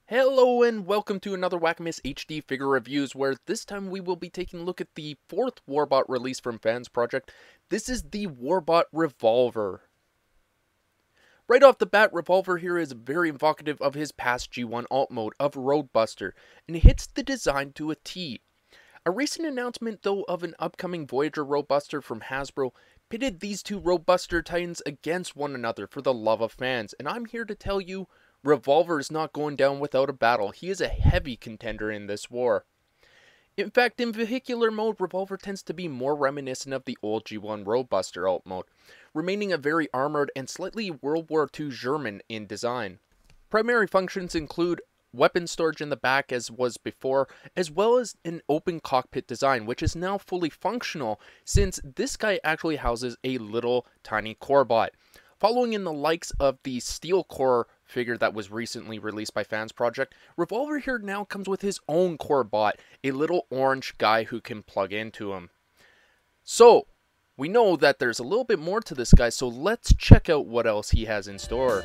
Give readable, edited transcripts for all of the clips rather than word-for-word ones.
Hello and welcome to another Wackimus HD figure reviews, where this time we will be taking a look at the 4th Warbot release from Fansproject. This is the Warbot Revolver. Right off the bat, Revolver here is very evocative of his past G1 alt mode of Roadbuster, and hits the design to a T. A recent announcement though of an upcoming Voyager Roadbuster from Hasbro pitted these two Roadbuster titans against one another for the love of fans, and I'm here to tell you, Revolver is not going down without a battle. He is a heavy contender in this war. In fact, in vehicular mode, Revolver tends to be more reminiscent of the old G1 Roadbuster alt mode, remaining a very armored and slightly World War II German in design. Primary functions include weapon storage in the back as was before, as well as an open cockpit design, which is now fully functional since this guy actually houses a little tiny core bot. Following in the likes of the Steel Core figure that was recently released by Fansproject, Revolver here now comes with his own core bot, a little orange guy who can plug into him. So, we know that there's a little bit more to this guy, so let's check out what else he has in store.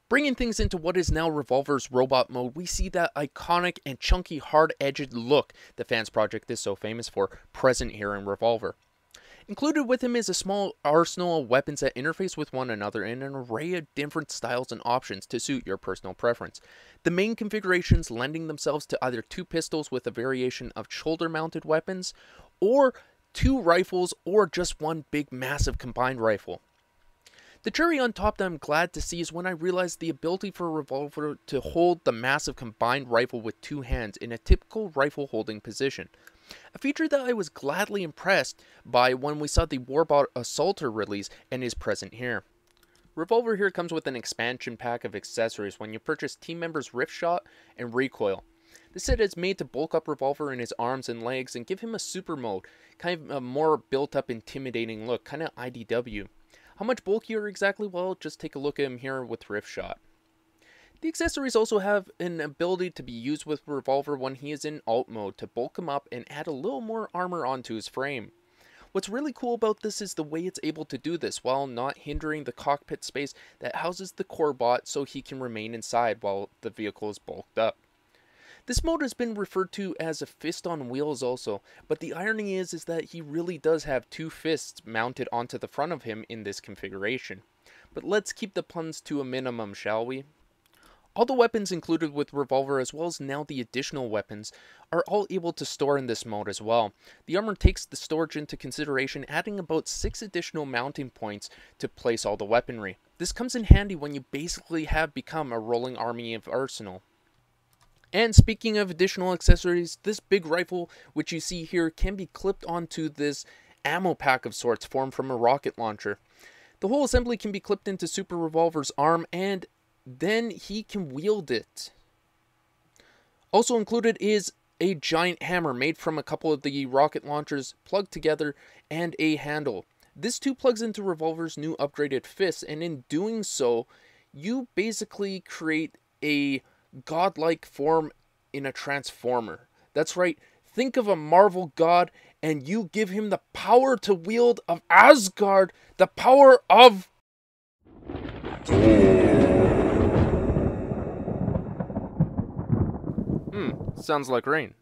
Bringing things into what is now Revolver's robot mode, we see that iconic and chunky hard-edged look that Fansproject is so famous for, present here in Revolver. Included with him is a small arsenal of weapons that interface with one another in an array of different styles and options to suit your personal preference. The main configurations lending themselves to either 2 pistols with a variation of shoulder-mounted weapons, or 2 rifles, or just one big massive combined rifle. The cherry on top that I'm glad to see is when I realized the ability for a Revolver to hold the massive combined rifle with 2 hands in a typical rifle holding position. A feature that I was gladly impressed by when we saw the Warbot Assaulter release and is present here. Revolver here comes with an expansion pack of accessories when you purchase Team Member's Rift Shot and Recoil. This set is made to bulk up Revolver in his arms and legs and give him a super mode, kind of a more built up intimidating look, kind of IDW. How much bulkier exactly? Well, just take a look at him here with Rift Shot. The accessories also have an ability to be used with Revolver when he is in alt mode to bulk him up and add a little more armor onto his frame. What's really cool about this is the way it's able to do this while not hindering the cockpit space that houses the Warbot so he can remain inside while the vehicle is bulked up. This mode has been referred to as a fist on wheels also, but the irony is that he really does have two fists mounted onto the front of him in this configuration. But let's keep the puns to a minimum, shall we? All the weapons included with Revolver, as well as now the additional weapons, are all able to store in this mode as well. The armor takes the storage into consideration, adding about 6 additional mounting points to place all the weaponry. This comes in handy when you basically have become a rolling army of arsenal. And speaking of additional accessories, this big rifle, which you see here, can be clipped onto this ammo pack of sorts formed from a rocket launcher. The whole assembly can be clipped into Super Revolver's arm, and then he can wield it. Also included is a giant hammer made from a couple of the rocket launchers plugged together and a handle. This too plugs into Revolver's new upgraded fist, and in doing so, you basically create a godlike form in a transformer. That's right, think of a Marvel god and you give him the power to wield of Asgard, the power of sounds like rain.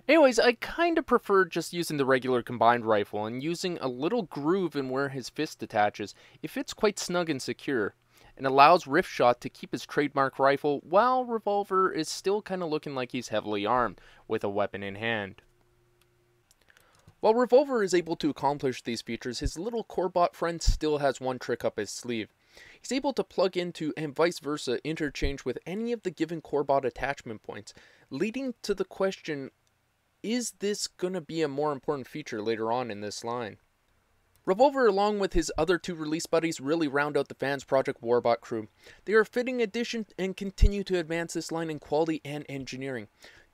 Anyways, I kinda prefer just using the regular combined rifle and using a little groove in where his fist attaches. It fits quite snug and secure, and allows Rift Shot to keep his trademark rifle while Revolver is still kinda looking like he's heavily armed with a weapon in hand. While Revolver is able to accomplish these features, his little Warbot friend still has one trick up his sleeve. He's able to plug into and vice versa interchange with any of the given Warbot attachment points, leading to the question, is this gonna be a more important feature later on in this line? Revolver, along with his other two release buddies, really round out the Fansproject Warbot crew. They are a fitting addition and continue to advance this line in quality and engineering.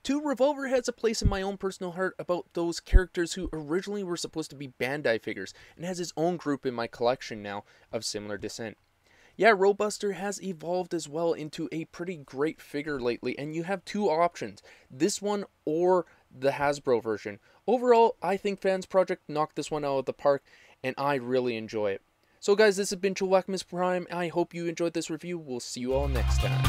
Revolver has a place in my own personal heart about those characters who originally were supposed to be Bandai figures, and has his own group in my collection now of similar descent. Yeah, Roadbuster has evolved as well into a pretty great figure lately, and you have two options, this one or the Hasbro version. Overall, I think Fansproject knocked this one out of the park, and I really enjoy it. So guys, this has been Wackimus Prime. I hope you enjoyed this review. We'll see you all next time.